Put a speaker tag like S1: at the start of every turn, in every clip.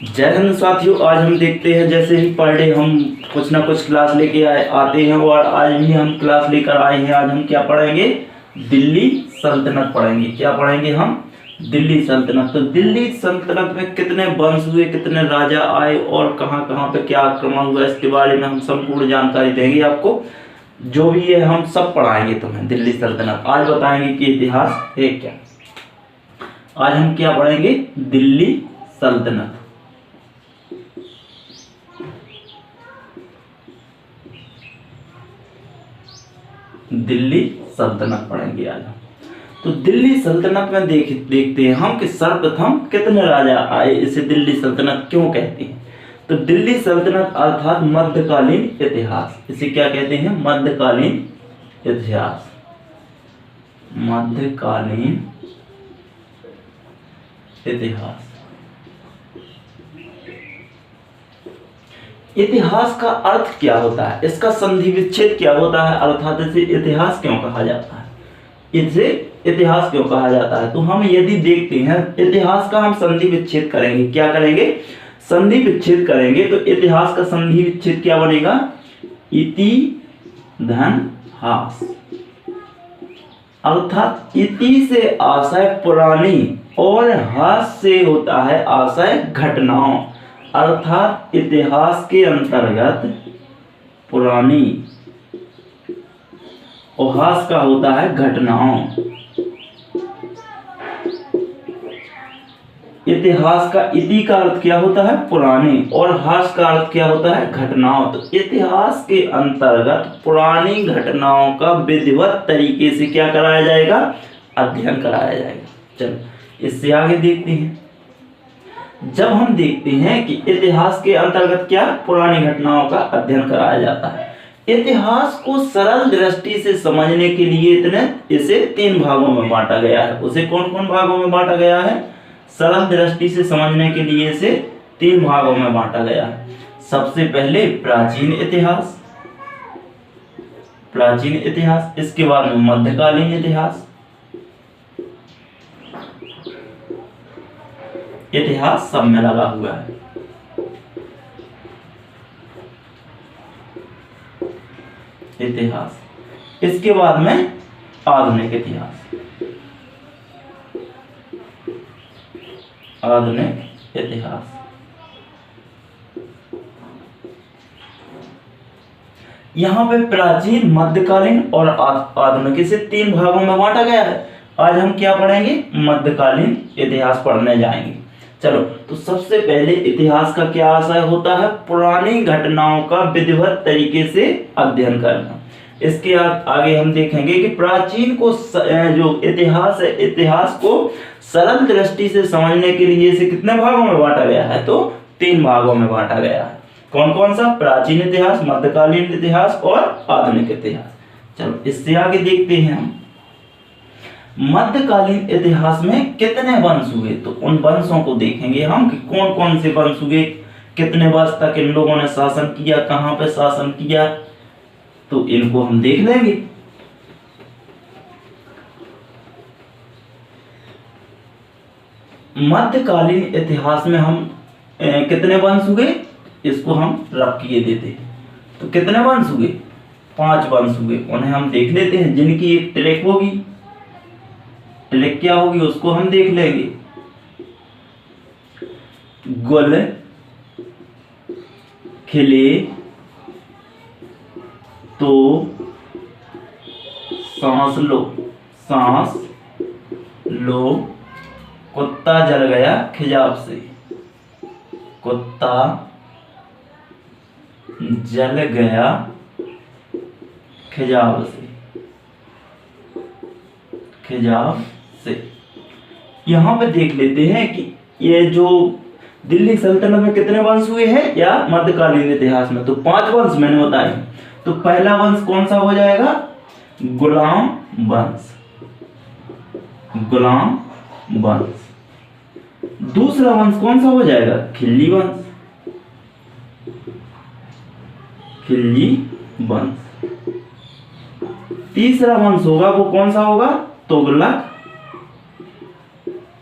S1: जय हिंद साथियों, आज हम देखते हैं जैसे ही पर डे हम कुछ ना कुछ क्लास लेके आते हैं और आज भी हम क्लास लेकर आए हैं। आज हम क्या पढ़ेंगे? दिल्ली सल्तनत पढ़ेंगे। क्या पढ़ेंगे हम? दिल्ली सल्तनत। तो दिल्ली सल्तनत में कितने वंश हुए, कितने राजा आए और कहाँ कहाँ पे क्या आक्रमण हुआ, इसके बारे में हम संपूर्ण जानकारी देंगे आपको। जो भी है हम सब पढ़ाएंगे तुम्हें। दिल्ली सल्तनत आज बताएंगे कि इतिहास है क्या। आज हम क्या पढ़ेंगे? दिल्ली सल्तनत। दिल्ली सल्तनत पढ़ेंगे आज हम। तो दिल्ली सल्तनत में देखते हैं हम कि सर्वप्रथम कितने राजा आए। इसे दिल्ली सल्तनत क्यों कहते हैं? तो दिल्ली सल्तनत अर्थात मध्यकालीन इतिहास। इसे क्या कहते हैं? मध्यकालीन इतिहास। मध्यकालीन इतिहास। इतिहास का अर्थ क्या होता है? इसका संधि विच्छेद क्या होता है? अर्थात इसे इतिहास क्यों कहा जाता है? इसे इतिहास क्यों कहा जाता है? तो हम यदि देखते हैं इतिहास का हम संधि विच्छेद करेंगे। क्या करेंगे? संधि विच्छेद करेंगे। तो इतिहास का संधि विच्छेद क्या बनेगा? इति धन हास। अर्थात इति से आशय पुरानी और हास से होता है आशय घटनाओं। अर्थात इतिहास के अंतर्गत पुरानी और हास का होता है घटनाओं। इतिहास का इति का अर्थ क्या होता है? पुरानी, और हास का अर्थ क्या होता है? घटनाओं। तो इतिहास के अंतर्गत पुरानी घटनाओं का विधिवत तरीके से क्या कराया जाएगा? अध्ययन कराया जाएगा। चलो इससे आगे देखते हैं। जब हम देखते हैं कि इतिहास के अंतर्गत क्या पुरानी घटनाओं का अध्ययन कराया जाता है। इतिहास को सरल दृष्टि से समझने के लिए इसे 3 भागों में बांटा गया है। उसे कौन कौन भागों में बांटा गया है? सरल दृष्टि से समझने के लिए इसे 3 भागों में बांटा गया है। सबसे पहले प्राचीन इतिहास, प्राचीन इतिहास। इसके बाद में मध्यकालीन इतिहास। इतिहास सब में लगा हुआ है। इतिहास। इसके बाद में आधुनिक इतिहास। आधुनिक इतिहास। यहां पे प्राचीन, मध्यकालीन और आधुनिक, इसे 3 भागों में बांटा गया है। आज हम क्या पढ़ेंगे? मध्यकालीन इतिहास पढ़ने जाएंगे। चलो, तो सबसे पहले इतिहास का क्या आशय होता है? पुरानी घटनाओं का विधिवत तरीके से अध्ययन करना। इसके आगे हम देखेंगे कि प्राचीन को जो इतिहास है, इतिहास को सरल दृष्टि से समझने के लिए इसे कितने भागों में बांटा गया है? तो 3 भागों में बांटा गया है। कौन कौन सा? प्राचीन इतिहास, मध्यकालीन इतिहास और आधुनिक इतिहास। चलो इससे आगे देखते हैं हम। मध्यकालीन इतिहास में कितने वंश हुए? तो उन वंशों को देखेंगे हम कि कौन कौन से वंश हुए, कितने वर्ष तक इन लोगों ने शासन किया, कहां पे शासन किया, तो इनको हम देख लेंगे। मध्यकालीन इतिहास में हम कितने वंश हुए, इसको हम रख किए देते हैं। तो कितने वंश हुए? 5 वंश हुए। उन्हें हम देख लेते हैं, जिनकी एक ट्रैक होगी। ट्रैक क्या होगी उसको हम देख लेंगे। गुल, खिले, तो, सांस लो, सांस लो, कुत्ता जल गया खिजाब से, कुत्ता जल गया खिजाब से, खिजाब से। यहां पे देख लेते हैं कि ये जो दिल्ली सल्तनत में कितने वंश हुए हैं या मध्यकालीन इतिहास में? तो 5 वंश मैंने बताए। तो पहला वंश कौन सा हो जाएगा? गुलाम वंश, गुलाम वंश। दूसरा वंश कौन सा हो जाएगा? खिल्जी वंश, खिल्जी वंश। तीसरा वंश होगा वो कौन सा होगा? तुगलक,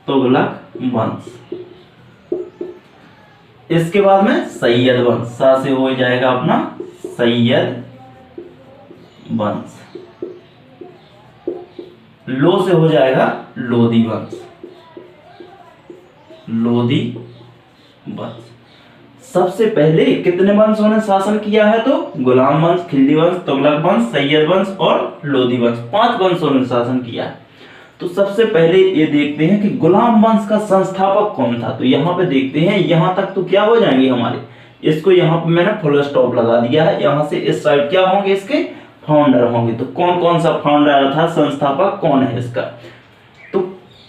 S1: तुगलक वंश। इसके बाद में सैयद वंश, सा से हो जाएगा अपना सैयद वंश, लो से हो जाएगा लोधी वंश, लोधी वंश। सबसे पहले कितने वंशों ने शासन किया है? तो गुलाम वंश, खिल्जी वंश, तुगलक वंश, सैयद वंश और लोधी वंश, 5 वंशों ने शासन किया है। तो सबसे पहले ये देखते हैं कि गुलाम वंश का संस्थापक कौन था। तो यहाँ पे देखते हैं, यहाँ तक तो क्या हो जाएंगे हमारे, इसको यहाँ पे मैंने फुल स्टॉप लगा दिया है। यहाँ से इस साइड क्या होंगे, इसके फाउंडर होंगे। तो कौन कौन सा फाउंडर था, संस्थापक कौन है इसका? तो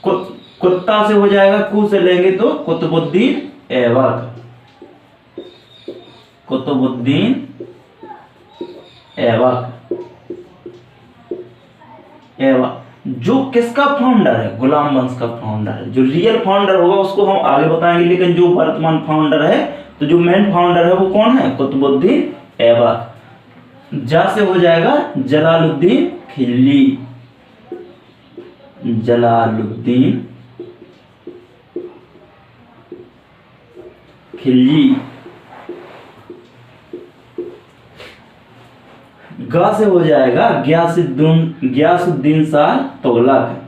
S1: कुत्ता से हो जाएगा, कु से लेंगे तो कुतुबुद्दीन ऐबक, कुतुबुद्दीन ऐबक, ऐबक जो किसका फाउंडर है? गुलाम वंश का फाउंडर है। जो रियल फाउंडर होगा उसको हम आगे बताएंगे, लेकिन जो वर्तमान फाउंडर है, तो जो मेन फाउंडर है वो कौन है? कुतुबुद्दीन ऐबक। जा से हो जाएगा जलालुद्दीन खिल्जी, जलालुद्दीन खिल्जी। गा से हो जाएगा गयासुद्दीन शाह तुगलक,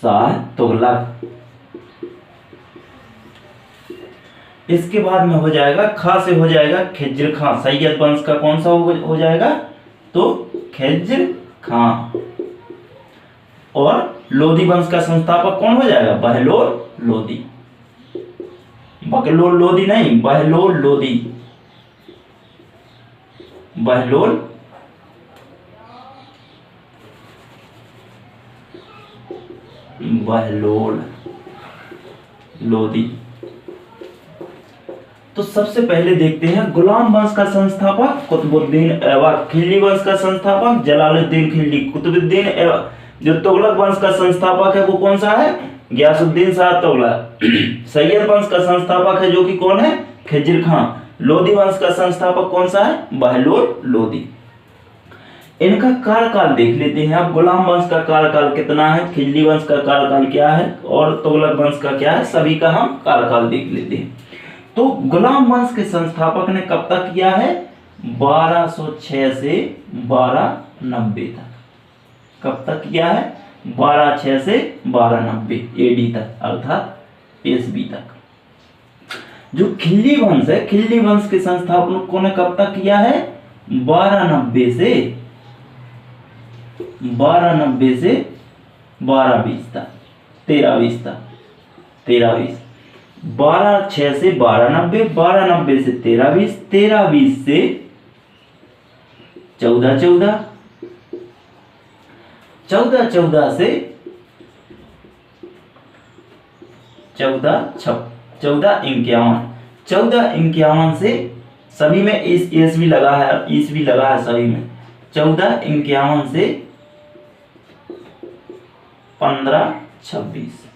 S1: शाह तुगलक। इसके बाद में हो जाएगा खा से हो जाएगा खिज्र खां, सैयद वंश का कौन सा हो जाएगा? तो खिज्र खां। और लोधी वंश का संस्थापक कौन हो जाएगा? बहलोल लोधी, बकलोल लोधी नहीं, बहलोल लोधी, बहलोल बहलोल लोधी। तो सबसे पहले देखते हैं गुलाम वंश का संस्थापक कुतुबुद्दीन ऐबक, खिल्जी वंश का संस्थापक जलालुद्दीन खिल्जी, कुतुबुद्दीन ऐबक। जो तुगलक वंश का संस्थापक है वो कौन सा है? गयासुद्दीन शाह तुगलक। सैयद वंश का संस्थापक है जो कि कौन है? खिज्र खां। लोधी वंश का संस्थापक कौन सा है? बहलोल लोधी। इनका कार्यकाल देख लेते हैं। अब गुलाम वंश का कार्यकाल कितना है, खिल्जी वंश का कार्यकाल क्या है और तुगलक वंश का क्या है, सभी का हम कार्यकाल देख लेते हैं। तो गुलाम वंश के संस्थापक ने कब तक किया है? 1206 से 1290 तक। कब तक किया है? 1206 से 1290 एडी तक, अर्थात ईस्वी तक। जो खिल्जी वंश है, खिल्जी वंश के संस्थापकों ने कब तक किया है? 1290 से 1220 तक, 1320 तक, 1320। 1206 से 1290, 1290 से 1320, 1320 से 1414, 1414 से 1451, 1451 से सभी में ईस्वी लगा है, ईस्वी लगा है सभी में। 1451 से 1526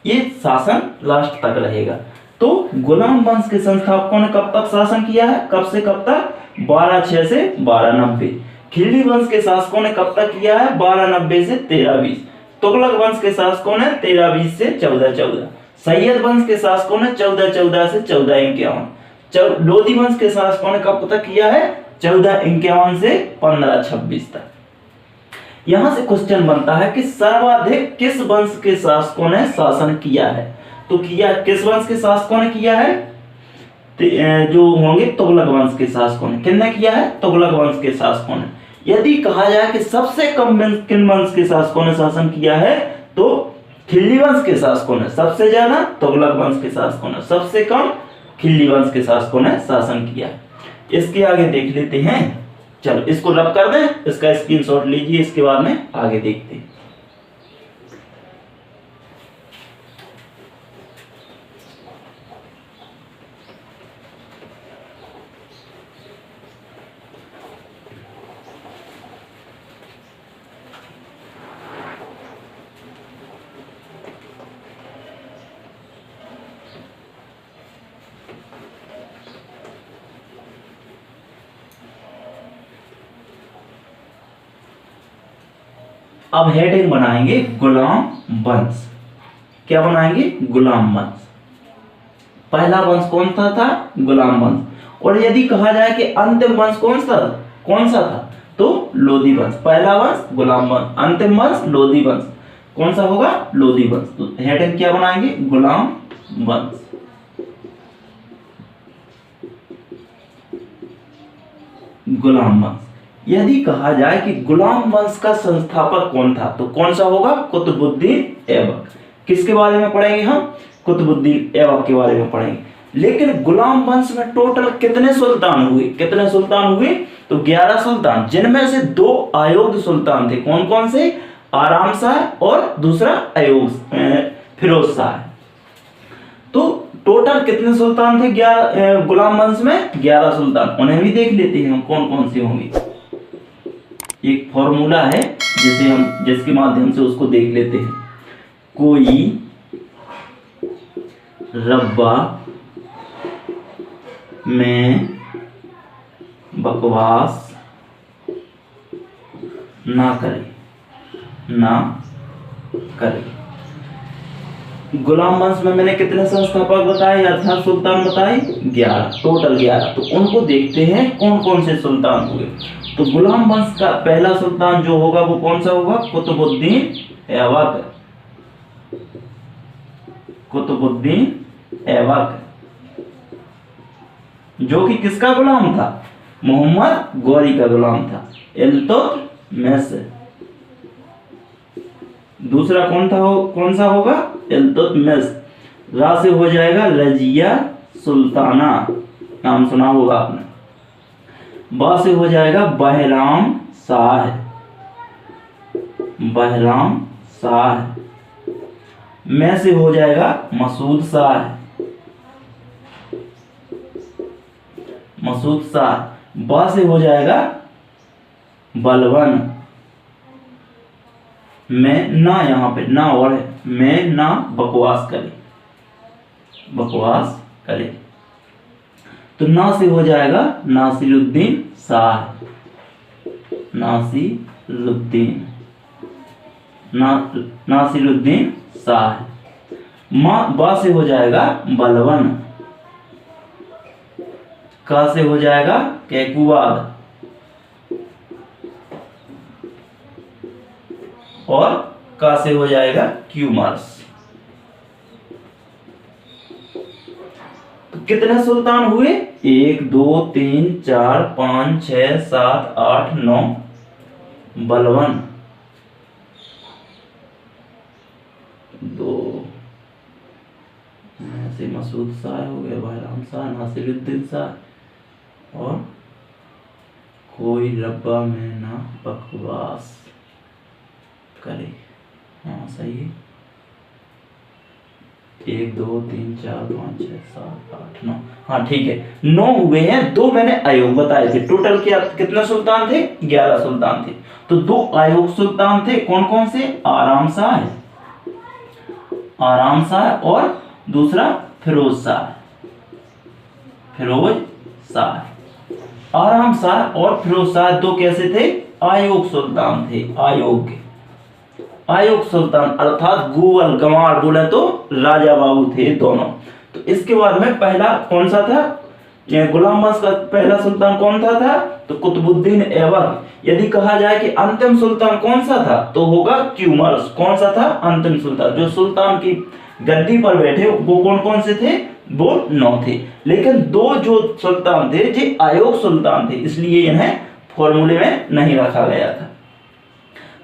S1: ये शासन लास्ट तक रहेगा। तो गुलाम वंश के संस्थापकों ने कब तक शासन किया है? कब से कब तक? 1206 से 1290। खिल्जी वंश के शासकों ने कब तक किया है? 1290 से 1320। तुगलक वंश के शासकों ने 1320 से 1414। सैयद वंश के शासकों ने 1414 से 1451। लोधी वंश के शासकों ने कब तक किया है? 1451 से 1526 तक। यहां से क्वेश्चन बनता है कि सर्वाधिक किस वंश के शासकों ने शासन किया है? तो किया किस वंश के शासकों ने किया है? जो होंगे तुगलक वंश के शासकों ने। किसने किया है? तुगलक वंश के शासकों ने। यदि कहा जाए कि सबसे कम किन वंश के शासकों ने शासन किया है, तो खिल्जी वंश के शासकों ने। सबसे ज्यादा तुगलक वंश के शासकों ने, सबसे कम खिल्जी वंश के शासकों ने शासन किया। इसके आगे देख लेते हैं। चलो इसको रब कर दें, इसका स्क्रीनशॉट लीजिए, इसके बाद में आगे देखते हैं। अब हेडिंग बनाएंगे गुलाम वंश। क्या बनाएंगे? गुलाम वंश। पहला वंश कौन सा था? गुलाम वंश। और यदि कहा जाए कि अंतिम वंश कौन सा था तो लोधी वंश। पहला वंश गुलाम वंश, अंतिम वंश लोधी वंश। कौन सा होगा? लोधी वंश। तो हेडिंग क्या बनाएंगे? गुलाम वंश। गुलाम वंश। यदि कहा जाए कि गुलाम वंश का संस्थापक कौन था तो कौन सा होगा? कुतुबुद्दीन ऐबक। किसके बारे में पढ़ेंगे हम? कुतुबुद्दीन ऐबक के बारे में पढ़ेंगे। लेकिन गुलाम वंश में टोटल कितने सुल्तान हुए? तो 11 सुल्तान, जिनमें से 2 अयोग्य सुल्तान थे। कौन कौन से? आराम शाह और दूसरा फिरोज शाह। तो टोटल कितने सुल्तान थे गुलाम वंश में? 11 सुल्तान। उन्हें भी देख लेते हैं हम कौन कौन से होंगे। एक फॉर्मूला है जिसके माध्यम से उसको देख लेते हैं। कोई रब्बा में बकवास ना करे। गुलाम वंश में मैंने कितने संस्थापक बताए अर्थात सुल्तान बताए? 11, टोटल 11। तो उनको देखते हैं कौन कौन से सुल्तान हुए। तो गुलाम वंश का पहला सुल्तान जो होगा वो कौन सा होगा? कुतुबुद्दीन ऐबक। जो कि किसका गुलाम था? मोहम्मद गौरी का गुलाम था, इल्तुतमिश। दूसरा कौन सा होगा? इल्तुतमिश। रा से हो जाएगा रजिया सुल्ताना, नाम सुना होगा आपने। बा से हो जाएगा बहराम शाह। मैं से हो जाएगा मसूद शाह। बा से हो जाएगा बलवन। मैं ना, यहाँ पे ना और है, मैं ना बकवास करे। तो ना से हो जाएगा नासिरुद्दीन शाह। नासिरुद्दीन शाह। बा से हो जाएगा बलवन। का से हो जाएगा कैकुबाद। और का से हो जाएगा क्यूमर्स। तो कितने सुल्तान हुए? 1 2 3 4 5 6 7 8 9 बलवन। 2 से मसूद शाह हो गए, बहराम शाह, नासिरुद्दीन शाह और कोई रब्बा में ना बकवास करे। हाँ सही है। 1 2 3 4 5 6 7 8 9। हाँ ठीक है, 9 हुए हैं। 2 मैंने अयोग बताए थे। टोटल कितने सुल्तान थे? 11 सुल्तान थे। तो 2 अयोग सुल्तान थे। कौन कौन से? आराम शाह और दूसरा फिरोज शाह। आराम शाह और फिरोज शाह 2 कैसे थे? अयोग सुल्तान थे। अयोग सुल्तान अर्थात गूवल गंवार बोले तो राजा बाबू थे दोनों। तो इसके बाद में पहला कौन सा था? गुलाम वंश का पहला सुल्तान कौन था? तो कुतुबुद्दीन ऐबक। यदि कहा जाए कि अंतिम सुल्तान कौन सा था तो होगा क्यूमर्स। कौन सा था? अंतिम सुल्तान। जो सुल्तान की गद्दी पर बैठे वो कौन कौन से थे? वो 9 थे। लेकिन 2 जो सुल्तान थे जो अयोग सुल्तान थे, इसलिए इन्हें फॉर्मूले में नहीं रखा गया था।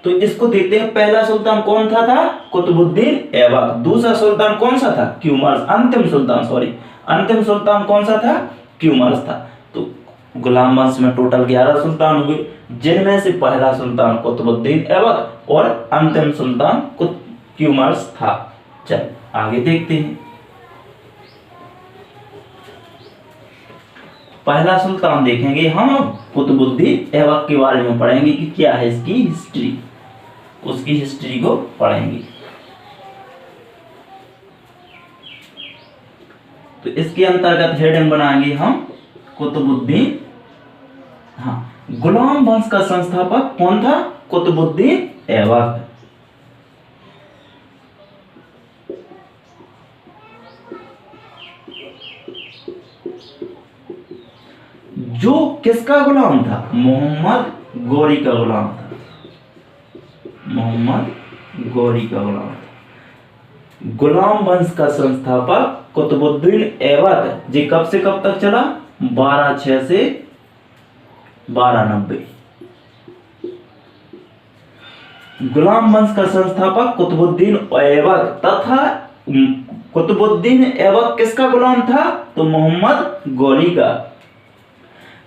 S1: तो इसको देखते हैं। पहला सुल्तान कौन था? कुतुबुद्दीन ऐबक। दूसरा सुल्तान कौन सा था? क्यूमर्स। अंतिम सुल्तान कौन सा था? क्यूमर्स था। तो गुलाम वंश में टोटल 11 सुल्तान हुए, जिनमें से पहला सुल्तान कुतुबुद्दीन ऐबक और अंतिम सुल्तान क्यूमर्स था। चल आगे देखते हैं। पहला सुल्तान देखेंगे हम। कुतुबुद्दीन ऐबक के बारे में पढ़ेंगे कि क्या है इसकी हिस्ट्री, उसकी हिस्ट्री को पढ़ेंगे। तो इसके अंतर्गत हेडिंग बनाएंगे हम कुतुबुद्दीन। हाँ, गुलाम वंश का संस्थापक कौन था? कुतुबुद्दीन ऐबक। जो किसका गुलाम था? मोहम्मद गौरी का गुलाम था। मोहम्मद गौरी का गुलाम था। गुलाम वंश का संस्थापक कुतुबुद्दीन ऐबक जी कब से कब तक चला? 1206 से 1290। गुलाम वंश का संस्थापक कुतुबुद्दीन ऐबक तथा कुतुबुद्दीन ऐबक किसका गुलाम था? तो मोहम्मद गौरी का।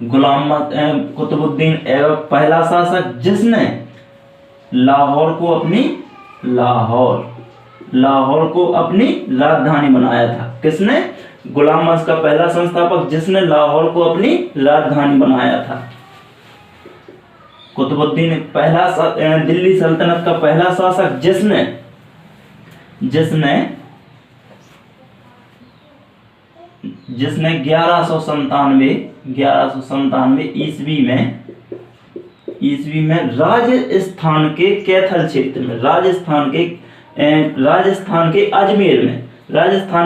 S1: गुलाम कुतुबुद्दीन ऐबक पहला शासक जिसने लाहौर को अपनी राजधानी बनाया था। किसने? गुलाम वंश का पहला संस्थापक जिसने लाहौर को अपनी राजधानी बनाया था। कुतुबुद्दीन पहला दिल्ली सल्तनत का पहला शासक जिसने 1197 ईस्वी में राजस्थान के कैथल क्षेत्र में, राजस्थान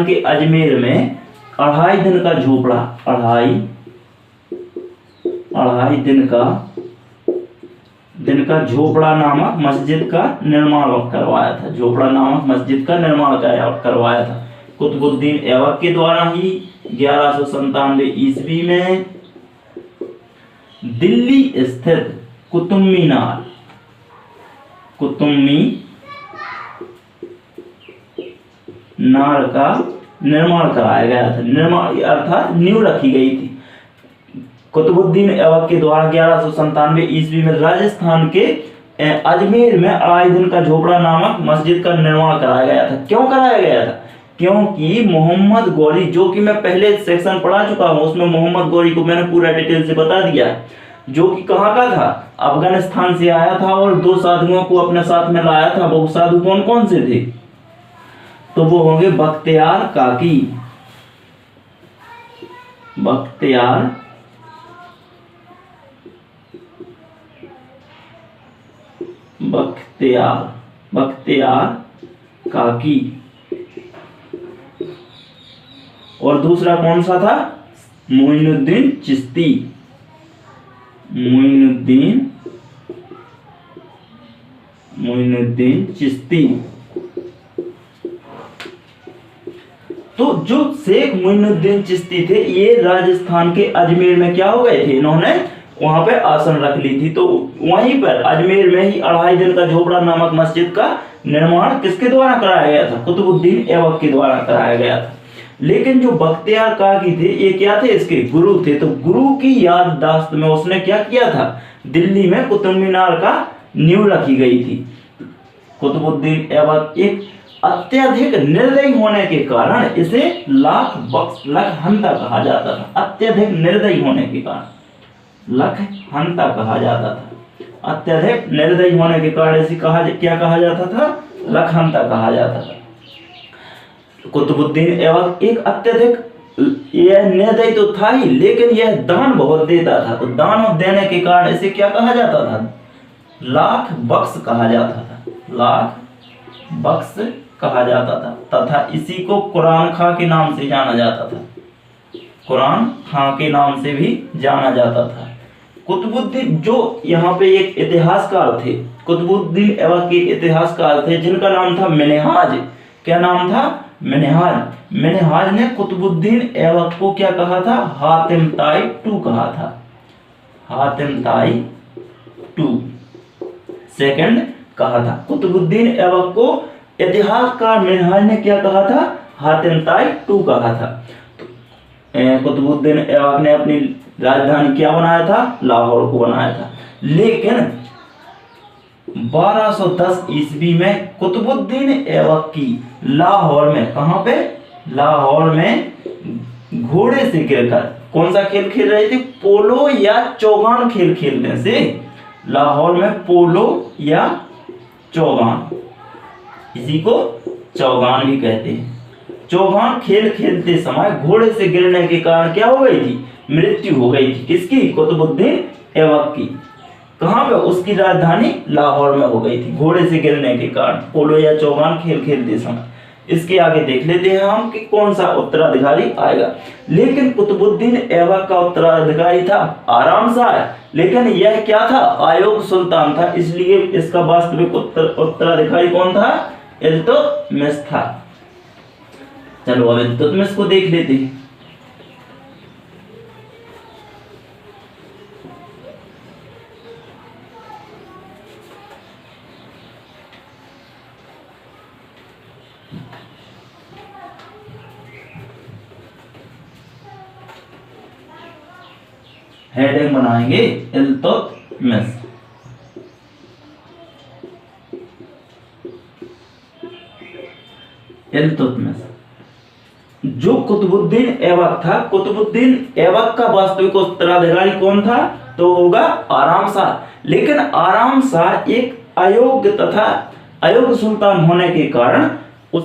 S1: के अजमेर में 2.5 दिन का झोपड़ा, 2.5 दिन का झोपड़ा नामक मस्जिद का निर्माण करवाया था। कुतुबुद्दीन ऐबक के द्वारा ही 1197 ईस्वी में दिल्ली स्थित कुतुब मीनार का निर्माण कराया गया था। निर्माण अर्थात नींव रखी गई थी। कुतुबुद्दीन ऐबक के द्वारा 1197 ईस्वी में राजस्थान के अजमेर में 2.5 दिन का झोपड़ा नामक मस्जिद का निर्माण कराया गया था। क्यों कराया गया था? क्योंकि मोहम्मद गौरी, जो कि मैं पहले सेक्शन पढ़ा चुका हूं, उसमें मोहम्मद गौरी को मैंने पूरा डिटेल से बता दिया है, जो कि कहाँ का था? अफगानिस्तान से आया था और 2 साधुओं को अपने साथ में लाया था। वो साधु कौन कौन से थे? तो वो होंगे बख्तियार काकी, बख्तियार काकी, और दूसरा कौन सा था? मोइनुद्दीन चिश्ती। तो जो शेख मोइनुद्दीन चिश्ती थे, ये राजस्थान के अजमेर में क्या हो गए थे? इन्होंने वहां पे आसन रख ली थी। तो वहीं पर अजमेर में ही 2.5 दिन का झोपड़ा नामक मस्जिद का निर्माण किसके द्वारा कराया गया था? कुतुबुद्दीन ऐबक के द्वारा कराया गया था। लेकिन जो बख्तियार काकी थे, ये क्या थे? इसके गुरु थे। तो गुरु की याददाश्त में उसने क्या किया था? दिल्ली में कुतुब मीनार का नींव रखी गई थी। कुतुबुद्दीन ऐबक एक अत्यधिक निर्दयी होने के कारण इसे लखहंता कहा जाता था। अत्यधिक निर्दयी होने के कारण लखहंता कहा जाता था। अत्यधिक निर्दयी होने के कारण इसे क्या कहा जाता था? लखहंता कहा जाता था। कुतुबुद्दीन ऐबक एक अत्यधिक, यह निर्दयी तो था ही, लेकिन यह दान बहुत देता था। तो दान देने के कारण इसे क्या कहा जाता था? लाख बख्श कहा जाता था। तथा इसी को कुरान खां के नाम से जाना जाता था। कुरान खां के नाम से भी जाना जाता था। कुतुबुद्दीन, जो यहाँ पे एक इतिहासकार थे, कुतुबुद्दीन ऐबक के इतिहासकार थे जिनका नाम था मिनहाज। क्या नाम था? मिनहाज ने कुतुबुद्दीन ऐबक को क्या कहा था? हातिम ताई टू कहा था। हातिम ताई टू सेकंड कहा था। कुतुबुद्दीन ऐबक को इतिहासकार मिनहाज ने क्या कहा था? हातिम ताई टू कहा था। कुतुबुद्दीन ऐबक ने अपनी राजधानी क्या बनाया था? लाहौर को बनाया था। लेकिन 1210 ईस्वी में कुतुबुद्दीन ऐबक की लाहौर में, कहां पे? लाहौर में घोड़े से गिरकर कौन सा खेल खेल रहे थे? पोलो या चौगान खेल खेलने से लाहौर में पोलो या चौगान, इसी को चौगान भी कहते हैं। चौगान खेल खेलते समय घोड़े से गिरने के कारण क्या हो गई थी? मृत्यु हो गई थी। किसकी? कुतुबुद्दीन ऐबक की। कहाँ पे? उसकी राजधानी लाहौर में हो गई थी घोड़े से गिरने के कारण। पोलो या चौगान खेल खेलते समय। इसके आगे देख लेते हैं हम कि कौन सा उत्तराधिकारी आएगा। लेकिन कुतुबुद्दीन ऐबक का उत्तराधिकारी था आराम शाह, लेकिन यह क्या था? अयूब सुल्तान था, इसलिए इसका वास्तविक उत्तराधिकारी कौन था? इल्तुतमिश था। चलो अब इल्तुतमिश को देख लेते हैं। हेडिंग बनाएंगे इल्तुतमिश। इल्तुतमिश जो कुतुबुद्दीन ऐबक था, कुतुबुद्दीन ऐबक का वास्तविक उत्तराधिकारी कौन था? तो होगा आराम शाह। लेकिन आराम शाह एक अयोग्य तथा अयोग्य सुल्तान होने के कारण